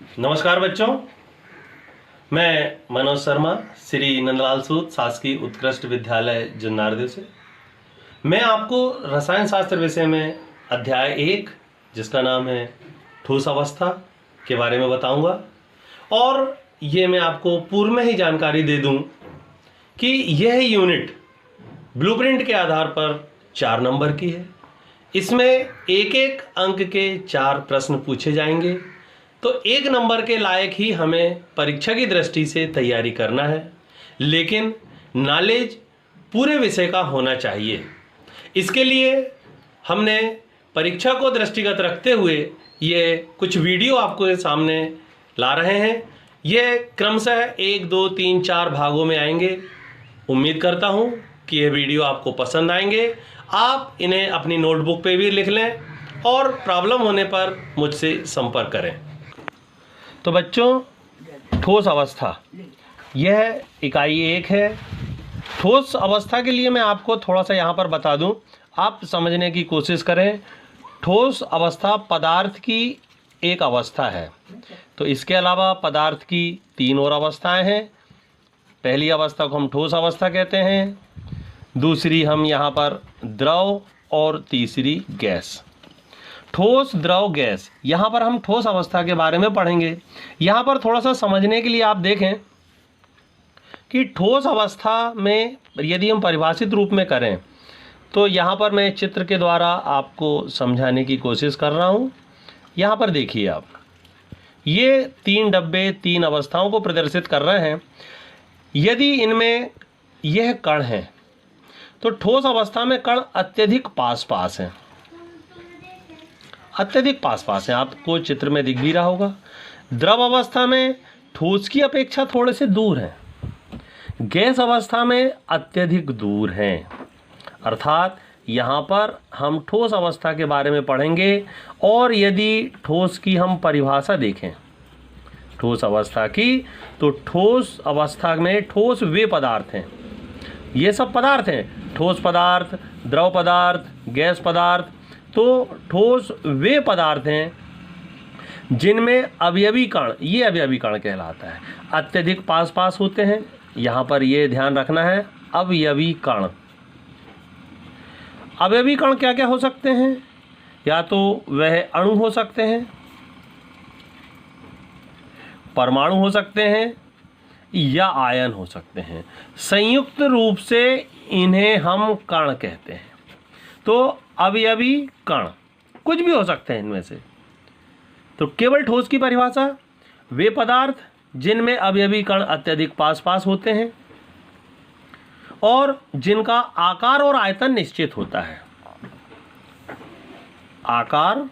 नमस्कार बच्चों, मैं मनोज शर्मा श्री नंदलाल सूद शासकीय उत्कृष्ट विद्यालय जुन्नारदेव से। मैं आपको रसायन शास्त्र विषय में अध्याय 1 जिसका नाम है ठोस अवस्था के बारे में बताऊंगा। और ये मैं आपको पूर्व में ही जानकारी दे दूं कि यह यूनिट ब्लूप्रिंट के आधार पर 4 नंबर की है। इसमें एक एक अंक के 4 प्रश्न पूछे जाएंगे, तो 1 नंबर के लायक ही हमें परीक्षा की दृष्टि से तैयारी करना है, लेकिन नॉलेज पूरे विषय का होना चाहिए। इसके लिए हमने परीक्षा को दृष्टिगत रखते हुए ये कुछ वीडियो आपको सामने ला रहे हैं। ये क्रमशः 1, 2, 3, 4 भागों में आएंगे। उम्मीद करता हूँ कि ये वीडियो आपको पसंद आएंगे। आप इन्हें अपनी नोटबुक पे भी लिख लें और प्रॉब्लम होने पर मुझसे संपर्क करें। तो बच्चों, ठोस अवस्था यह इकाई 1 है। ठोस अवस्था के लिए मैं आपको थोड़ा सा यहाँ पर बता दूँ, आप समझने की कोशिश करें। ठोस अवस्था पदार्थ की एक अवस्था है। तो इसके अलावा पदार्थ की 3 और अवस्थाएं हैं। पहली अवस्था को हम ठोस अवस्था कहते हैं, दूसरी हम यहाँ पर द्रव और तीसरी गैस। ठोस, द्रव, गैस, यहाँ पर हम ठोस अवस्था के बारे में पढ़ेंगे। यहाँ पर थोड़ा सा समझने के लिए आप देखें कि ठोस अवस्था में यदि हम परिभाषित रूप में करें तो यहाँ पर मैं चित्र के द्वारा आपको समझाने की कोशिश कर रहा हूँ। यहाँ पर देखिए आप, ये 3 डब्बे 3 अवस्थाओं को प्रदर्शित कर रहे हैं। यदि इनमें यह कण है तो ठोस अवस्था में कण अत्यधिक पास पास हैं, अत्यधिक पास पास हैं। आपको चित्र में दिख भी रहा होगा। द्रव अवस्था में ठोस की अपेक्षा थोड़े से दूर हैं, गैस अवस्था में अत्यधिक दूर हैं। अर्थात यहाँ पर हम ठोस अवस्था के बारे में पढ़ेंगे। और यदि ठोस की हम परिभाषा देखें, ठोस अवस्था की, तो ठोस अवस्था में ठोस वे पदार्थ हैं, ये सब पदार्थ हैं, ठोस पदार्थ, द्रव पदार्थ, गैस पदार्थ। तो ठोस वे पदार्थ हैं जिनमें अवयवी कण, ये अवयवी कण कहलाता है, अत्यधिक पास पास होते हैं। यहाँ पर ये ध्यान रखना है, अवयवी कण। अवयवी कण क्या क्या हो सकते हैं? या तो वह अणु हो सकते हैं, परमाणु हो सकते हैं, या आयन हो सकते हैं। संयुक्त रूप से इन्हें हम कण कहते हैं। तो अवयवी कण कुछ भी हो सकते हैं इनमें से। तो केवल ठोस की परिभाषा, वे पदार्थ जिनमें अवयवी कण अत्यधिक पास पास होते हैं और जिनका आकार और आयतन निश्चित होता है। आकार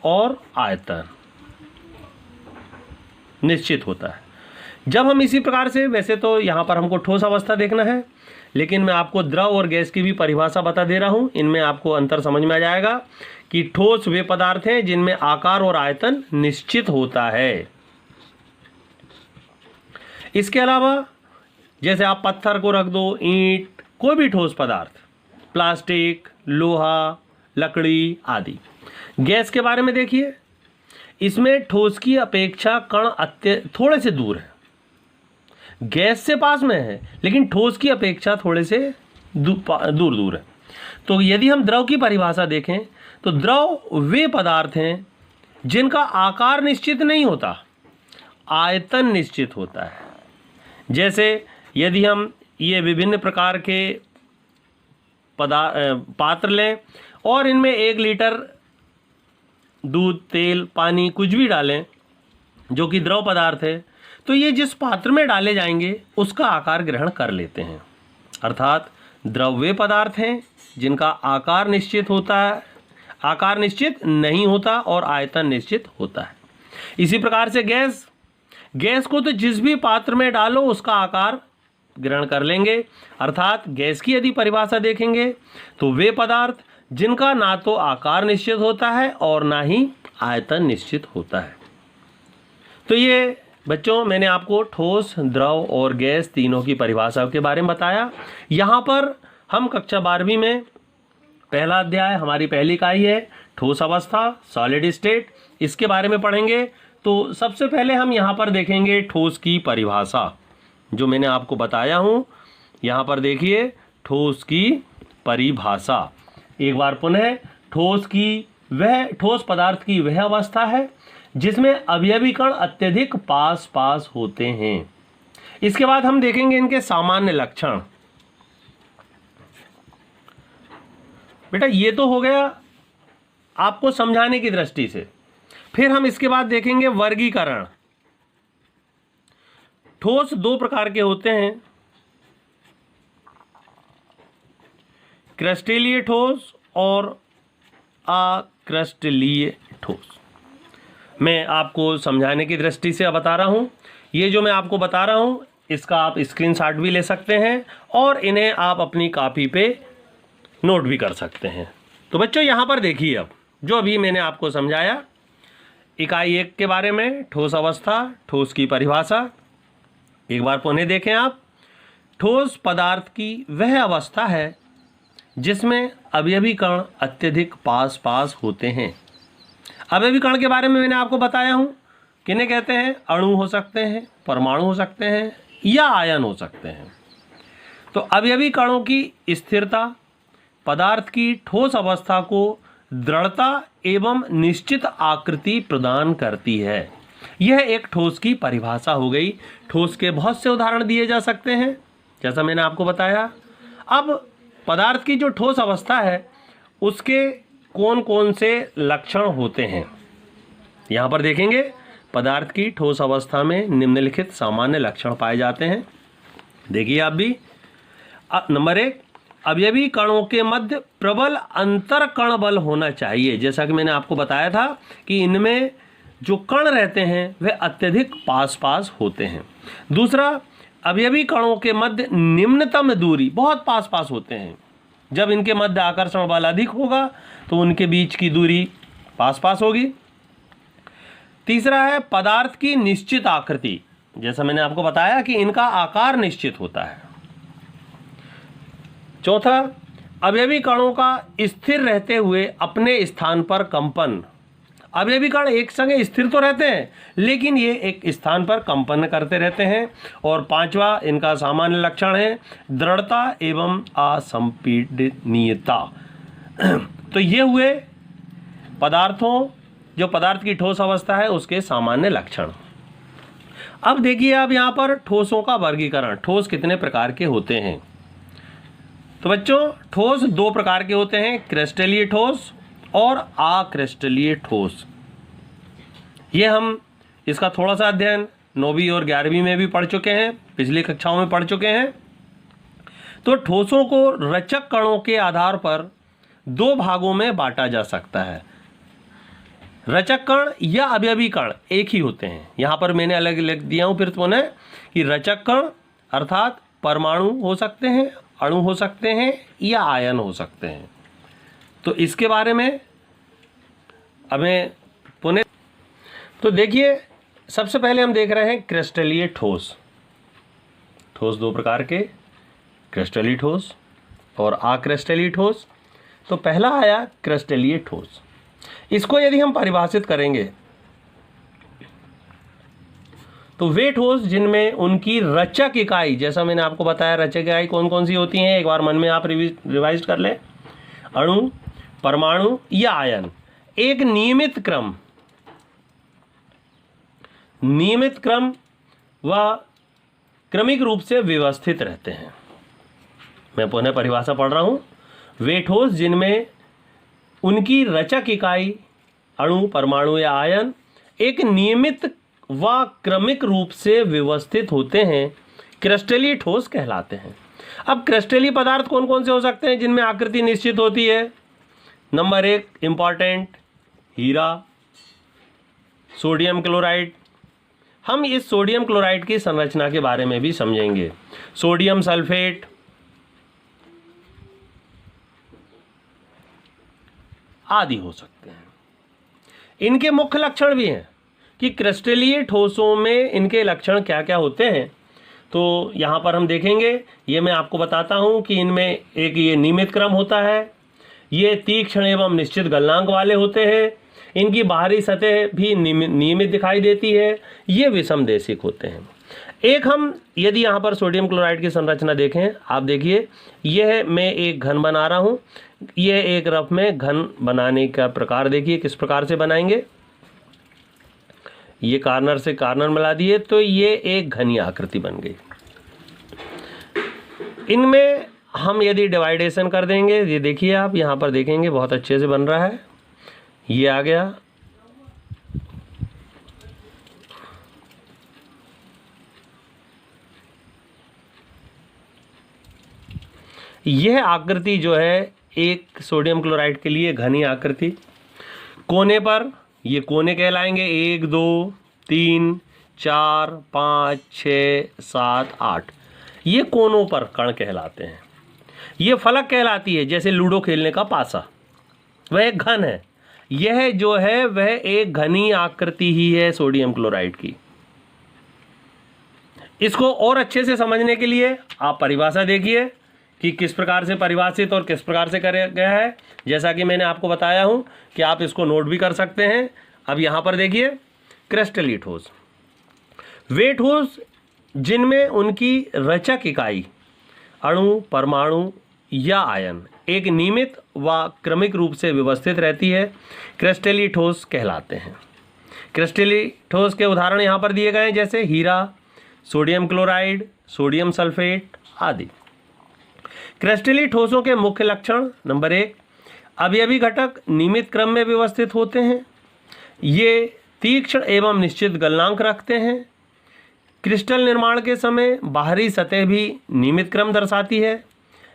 और आयतन निश्चित होता है। जब हम इसी प्रकार से, वैसे तो यहाँ पर हमको ठोस अवस्था देखना है, लेकिन मैं आपको द्रव और गैस की भी परिभाषा बता दे रहा हूँ। इनमें आपको अंतर समझ में आ जाएगा कि ठोस वे पदार्थ हैं जिनमें आकार और आयतन निश्चित होता है। इसके अलावा जैसे आप पत्थर को रख दो, ईंट, कोई भी ठोस पदार्थ, प्लास्टिक, लोहा, लकड़ी आदि। गैस के बारे में देखिए, इसमें ठोस की अपेक्षा कण थोड़े से दूर है, गैस से पास में है, लेकिन ठोस की अपेक्षा थोड़े से दूर दूर है। तो यदि हम द्रव की परिभाषा देखें तो द्रव वे पदार्थ हैं जिनका आकार निश्चित नहीं होता, आयतन निश्चित होता है। जैसे यदि हम ये विभिन्न प्रकार के पात्र लें और इनमें 1 लीटर दूध, तेल, पानी कुछ भी डालें जो कि द्रव पदार्थ है, तो ये जिस पात्र में डाले जाएंगे उसका आकार ग्रहण कर लेते हैं। अर्थात द्रव वे पदार्थ हैं जिनका आकार निश्चित होता है, आकार निश्चित नहीं होता और आयतन निश्चित होता है। इसी प्रकार से गैस, गैस को तो जिस भी पात्र में डालो उसका आकार ग्रहण कर लेंगे। अर्थात गैस की यदि परिभाषा देखेंगे तो वे पदार्थ जिनका ना तो आकार निश्चित होता है और ना ही आयतन निश्चित होता है। तो ये बच्चों, मैंने आपको ठोस, द्रव और गैस तीनों की परिभाषा के बारे में बताया। यहाँ पर हम कक्षा 12वीं में पहला अध्याय, हमारी पहली इकाई है ठोस अवस्था, सॉलिड स्टेट, इसके बारे में पढ़ेंगे। तो सबसे पहले हम यहाँ पर देखेंगे ठोस की परिभाषा, जो मैंने आपको बताया हूँ। यहाँ पर देखिए ठोस की परिभाषा। एक बार पुनः, ठोस पदार्थ की वह अवस्था है जिसमें अवयवी कण अत्यधिक पास पास होते हैं। इसके बाद हम देखेंगे इनके सामान्य लक्षण। बेटा ये तो हो गया आपको समझाने की दृष्टि से। फिर हम इसके बाद देखेंगे वर्गीकरण। ठोस दो प्रकार के होते हैं, क्रिस्टलीय ठोस और अक्रिस्टलीय ठोस। मैं आपको समझाने की दृष्टि से बता रहा हूं। ये जो मैं आपको बता रहा हूं इसका आप स्क्रीनशॉट भी ले सकते हैं और इन्हें आप अपनी कॉपी पे नोट भी कर सकते हैं। तो बच्चों यहाँ पर देखिए, अब जो अभी मैंने आपको समझाया इकाई 1 के बारे में, ठोस अवस्था, ठोस की परिभाषा। एक बार पुनः देखें आप। ठोस पदार्थ की वह अवस्था है जिसमें अवयवी कण अत्यधिक पास पास होते हैं। अवयवी कण के बारे में मैंने आपको बताया हूं, किन्हें कहते हैं? अणु हो सकते हैं, परमाणु हो सकते हैं या आयन हो सकते हैं। तो अवयवी कणों की स्थिरता पदार्थ की ठोस अवस्था को दृढ़ता एवं निश्चित आकृति प्रदान करती है। यह एक ठोस की परिभाषा हो गई। ठोस के बहुत से उदाहरण दिए जा सकते हैं, जैसा मैंने आपको बताया। अब पदार्थ की जो ठोस अवस्था है उसके कौन कौन से लक्षण होते हैं, यहाँ पर देखेंगे। पदार्थ की ठोस अवस्था में निम्नलिखित सामान्य लक्षण पाए जाते हैं। देखिए आप भी। नंबर 1, अवयवी कणों के मध्य प्रबल अंतर कण बल होना चाहिए। जैसा कि मैंने आपको बताया था कि इनमें जो कण रहते हैं वे अत्यधिक पास पास होते हैं। दूसरा, अवयवी कणों के मध्य निम्नतम दूरी बहुत पास पास होते हैं। जब इनके मध्य आकर्षण बल अधिक होगा तो उनके बीच की दूरी पास पास होगी। तीसरा है पदार्थ की निश्चित आकृति। जैसा मैंने आपको बताया कि इनका आकार निश्चित होता है। चौथा, अवयवी कणों का स्थिर रहते हुए अपने स्थान पर कंपन। अवयवी कण एक संग स्थिर तो रहते हैं लेकिन ये एक स्थान पर कंपन करते रहते हैं। और पांचवा, इनका सामान्य लक्षण है दृढ़ता एवं असंपीडनीयता। तो ये हुए पदार्थों, जो पदार्थ की ठोस अवस्था है उसके सामान्य लक्षण। अब देखिए आप यहाँ पर ठोसों का वर्गीकरण। ठोस कितने प्रकार के होते हैं? तो बच्चों ठोस दो प्रकार के होते हैं, क्रिस्टलीय ठोस और अक्रिस्टलीय ठोस। ये हम इसका थोड़ा सा अध्ययन 9वीं और 11वीं में भी पढ़ चुके हैं, पिछली कक्षाओं में पढ़ चुके हैं। तो ठोसों को रचक कणों के आधार पर दो भागों में बांटा जा सकता है। रचक कण या अवयवी कण एक ही होते हैं। यहाँ पर मैंने अलग अलग दिया हूँ फिर पुनः कि रचक कण अर्थात परमाणु हो सकते हैं, अणु हो सकते हैं या आयन हो सकते हैं। तो इसके बारे में हमें पुनः, तो देखिए सबसे पहले हम देख रहे हैं क्रिस्टलीय ठोस। ठोस दो प्रकार के, क्रिस्टलीय ठोस और अक्रिस्टलीय ठोस। तो पहला आया क्रिस्टलीय ठोस। इसको यदि हम परिभाषित करेंगे तो वे ठोस जिनमें उनकी रचक इकाई, जैसा मैंने आपको बताया रचक इकाई कौन कौन सी होती हैं, एक बार मन में आप रिवाइज कर लें। अणु, परमाणु या आयन एक नियमित क्रम व क्रमिक रूप से व्यवस्थित रहते हैं। मैं पुनः परिभाषा पढ़ रहा हूं। वे ठोस जिनमें उनकी रचक इकाई अणु, परमाणु या आयन एक नियमित व क्रमिक रूप से व्यवस्थित होते हैं क्रिस्टलीय ठोस कहलाते हैं। अब क्रिस्टलीय पदार्थ कौन कौन से हो सकते हैं जिनमें आकृति निश्चित होती है? नंबर 1 इंपॉर्टेंट, हीरा, सोडियम क्लोराइड। हम इस सोडियम क्लोराइड की संरचना के बारे में भी समझेंगे। सोडियम सल्फेट आदि हो सकते हैं। इनके मुख्य लक्षण भी हैं कि क्रिस्टलीय ठोसों में इनके लक्षण क्या क्या होते हैं। तो यहाँ पर हम देखेंगे, ये मैं आपको बताता हूँ कि इनमें एक ये नियमित क्रम होता है, ये तीक्ष्ण एवं निश्चित गलनांक वाले होते हैं, इनकी बाहरी सतह भी नियमित दिखाई देती है। ये विषमदेशिक होते हैं। एक हम यदि यहाँ पर सोडियम क्लोराइड की संरचना देखें, आप देखिए यह मैं एक घन बना रहा हूँ। यह एक रफ में घन बनाने का प्रकार देखिए किस प्रकार से बनाएंगे। ये कार्नर से कार्नर मिला दिए तो ये एक घनी आकृति बन गई। इनमें हम यदि डिवाइडेशन कर देंगे, ये देखिए आप यहाँ पर देखेंगे बहुत अच्छे से बन रहा है। ये आ गया, यह आकृति जो है एक सोडियम क्लोराइड के लिए घनी आकृति। कोने पर ये कोने कहलाएंगे 1 2 3 4 5 6 7 8, ये कोनों पर कण कहलाते हैं। ये फलक कहलाती है, जैसे लूडो खेलने का पासा, वह एक घन है। यह जो है वह एक घनी आकृति ही है सोडियम क्लोराइड की। इसको और अच्छे से समझने के लिए आप परिभाषा देखिए कि किस प्रकार से परिभाषित और किस प्रकार से किया गया है। जैसा कि मैंने आपको बताया हूं कि आप इसको नोट भी कर सकते हैं। अब यहाँ पर देखिए क्रिस्टलीय ठोस, वे ठोस जिनमें उनकी रचक इकाई अणु, परमाणु या आयन एक नियमित व क्रमिक रूप से व्यवस्थित रहती है, क्रिस्टलीय ठोस कहलाते हैं। क्रिस्टलीय ठोस के उदाहरण यहाँ पर दिए गए हैं, जैसे हीरा, सोडियम क्लोराइड, सोडियम सल्फेट आदि। क्रिस्टलीय ठोसों के मुख्य लक्षण, नंबर 1, अवयवी घटक नियमित क्रम में व्यवस्थित होते हैं। ये तीक्ष्ण एवं निश्चित गलनांक रखते हैं। क्रिस्टल निर्माण के समय बाहरी सतह भी नियमित क्रम दर्शाती है।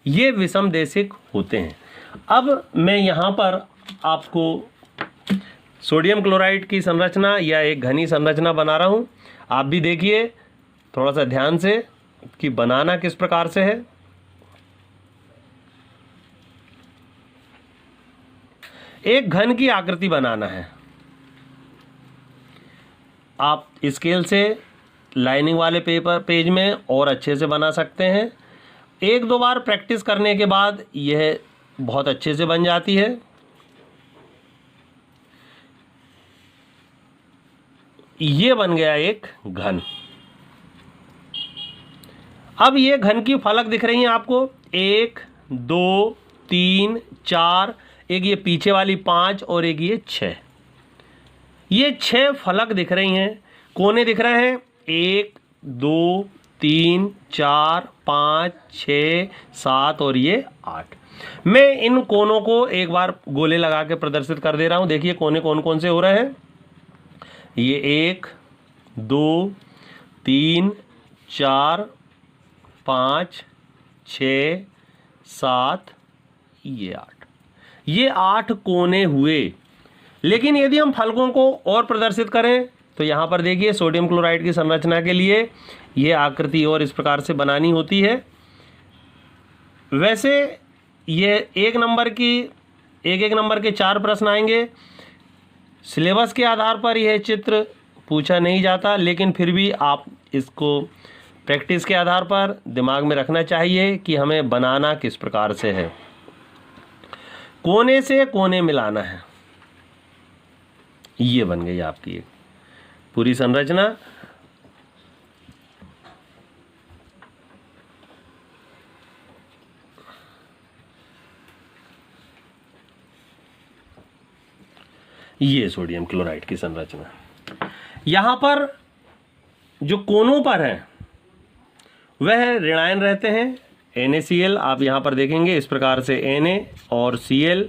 ये विषमदेशिक होते हैं। अब मैं यहाँ पर आपको सोडियम क्लोराइड की संरचना या एक घनी संरचना बना रहा हूँ। आप भी देखिए थोड़ा सा ध्यान से कि बनाना किस प्रकार से है। एक घन की आकृति बनाना है। आप स्केल से लाइनिंग वाले पेज में और अच्छे से बना सकते हैं। 1-2 बार प्रैक्टिस करने के बाद यह बहुत अच्छे से बन जाती है। ये बन गया एक घन। अब ये घन की फलक दिख रही हैं आपको, 1 2 3 4, एक ये पीछे वाली 5 और एक ये 6। ये 6 फलक दिख रही हैं। कोने दिख रहे हैं 1 2 3 4 5 6 7 और ये 8। मैं इन कोनों को एक बार गोले लगा के प्रदर्शित कर दे रहा हूं। देखिए कोने कौन कौन से हो रहे हैं। ये 1 2 3 4 5 6 7, ये 8। ये 8 कोने हुए। लेकिन यदि हम फलकों को और प्रदर्शित करें तो यहाँ पर देखिए सोडियम क्लोराइड की संरचना के लिए ये आकृति और इस प्रकार से बनानी होती है। वैसे ये एक नंबर के 4 प्रश्न आएंगे। सिलेबस के आधार पर यह चित्र पूछा नहीं जाता, लेकिन फिर भी आप इसको प्रैक्टिस के आधार पर दिमाग में रखना चाहिए कि हमें बनाना किस प्रकार से है। कोने से कोने मिलाना है। ये बन गई आपकी एक पूरी संरचना। ये सोडियम क्लोराइड की संरचना। यहां पर जो कोनों पर है वह ऋणायन रहते हैं। NaCl आप यहाँ पर देखेंगे इस प्रकार से Na और Cl,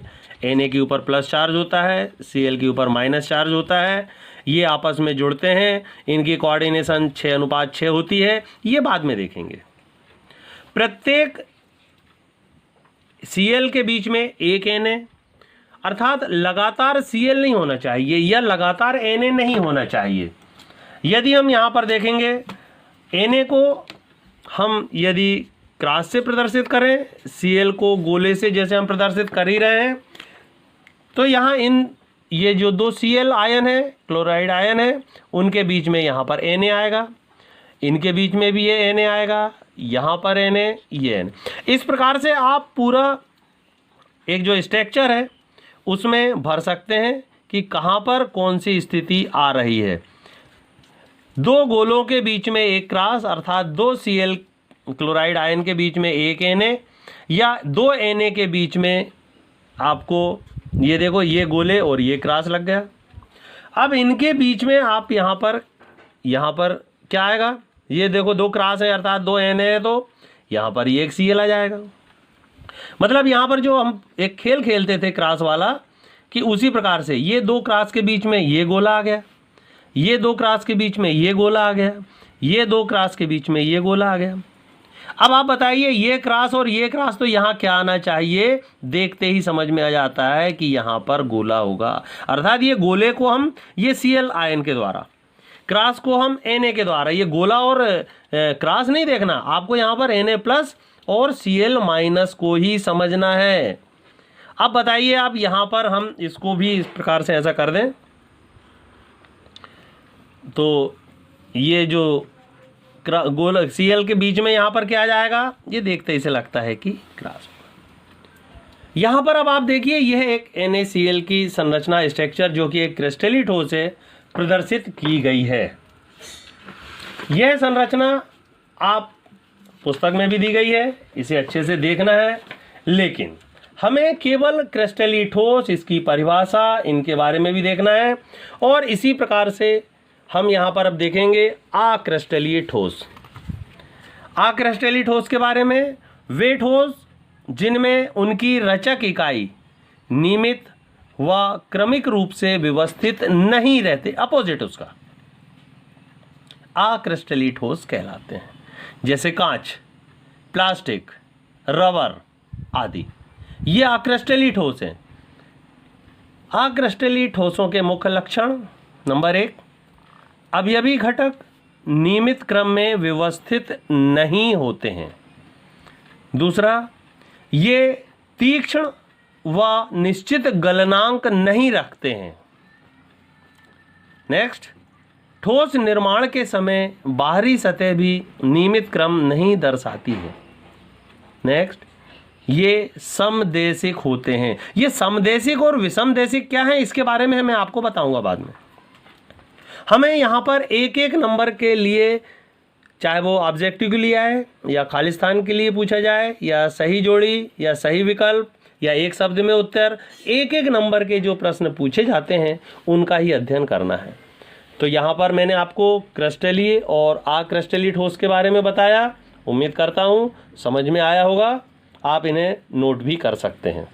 Na के ऊपर प्लस चार्ज होता है, Cl के ऊपर माइनस चार्ज होता है। ये आपस में जुड़ते हैं। इनकी कोऑर्डिनेशन 6:6 होती है। ये बाद में देखेंगे। प्रत्येक Cl के बीच में एक Na, अर्थात लगातार Cl नहीं होना चाहिए या लगातार Na नहीं होना चाहिए। यदि हम यहाँ पर देखेंगे Na को हम यदि क्रॉस से प्रदर्शित करें, Cl को गोले से जैसे हम प्रदर्शित कर ही रहे हैं, तो यहाँ ये जो 2 Cl आयन है, क्लोराइड आयन है, उनके बीच में यहाँ पर Na आएगा, इनके बीच में भी ये Na आएगा, यहाँ पर Na, ये Na। इस प्रकार से आप पूरा एक जो स्ट्रक्चर है उसमें भर सकते हैं कि कहाँ पर कौन सी स्थिति आ रही है। दो गोलों के बीच में एक क्रॉस अर्थात दो Cl क्लोराइड आयन के बीच में एक Na या दो Na के बीच में आपको ये देखो ये गोले और ये क्रॉस लग गया। अब इनके बीच में आप यहाँ पर क्या आएगा, ये देखो दो क्रॉस है अर्थात दो Na है, तो यहाँ पर ये एक Cl आ जाएगा। मतलब यहाँ पर जो हम एक खेल खेलते थे क्रॉस वाला कि उसी प्रकार से ये दो क्रॉस के बीच में ये गोला आ गया, ये दो क्रॉस के बीच में ये गोला आ गया, ये दो क्रॉस के बीच में ये गोला आ गया। अब आप बताइए ये क्रॉस और ये क्रॉस तो यहाँ क्या आना चाहिए, देखते ही समझ में आ जाता है कि यहाँ पर गोला होगा। अर्थात ये गोले को हम ये Cl आयन के द्वारा, क्रॉस को हम Na के द्वारा, ये गोला और क्रॉस नहीं देखना आपको, यहाँ पर Na प्लस और Cl माइनस को ही समझना है। अब बताइए आप यहाँ पर हम इसको भी इस प्रकार से ऐसा कर दें तो ये जो गोल Cl के बीच में यहाँ पर क्या आ जाएगा, ये देखते ही से लगता है कि क्रॉस। यहाँ पर अब आप देखिए यह एक NaCl की संरचना स्ट्रक्चर जो कि एक क्रिस्टलीय ठोस से प्रदर्शित की गई है। यह संरचना आप पुस्तक में भी दी गई है, इसे अच्छे से देखना है, लेकिन हमें केवल क्रिस्टलीय ठोस, इसकी परिभाषा, इनके बारे में भी देखना है। और इसी प्रकार से हम यहाँ पर अब देखेंगे अक्रिस्टलीय ठोस। अक्रिस्टलीय ठोस के बारे में, वे ठोस जिनमें उनकी रचक इकाई नियमित व क्रमिक रूप से व्यवस्थित नहीं रहते, अपोजिट उसका, अक्रिस्टलीय ठोस कहलाते हैं। जैसे कांच, प्लास्टिक, रबर आदि, ये अक्रिस्टलीय ठोस हैं। अक्रिस्टलीय ठोसों के मुख्य लक्षण, नंबर 1, अवयवी घटक नियमित क्रम में व्यवस्थित नहीं होते हैं। दूसरा, ये तीक्ष्ण व निश्चित गलनांक नहीं रखते हैं। नेक्स्ट, ठोस निर्माण के समय बाहरी सतह भी नियमित क्रम नहीं दर्शाती है। नेक्स्ट, ये समदेशिक होते हैं। ये समदेशिक और विषमदेशिक क्या है इसके बारे में मैं आपको बताऊंगा बाद में। हमें यहाँ पर एक एक नंबर के लिए, चाहे वो ऑब्जेक्टिव के लिए आए या खालिस्तान के लिए पूछा जाए या सही जोड़ी या सही विकल्प या एक शब्द में उत्तर, एक एक नंबर के जो प्रश्न पूछे जाते हैं उनका ही अध्ययन करना है। तो यहाँ पर मैंने आपको क्रिस्टलीय और अक्रिस्टलीय ठोस के बारे में बताया। उम्मीद करता हूँ समझ में आया होगा, आप इन्हें नोट भी कर सकते हैं।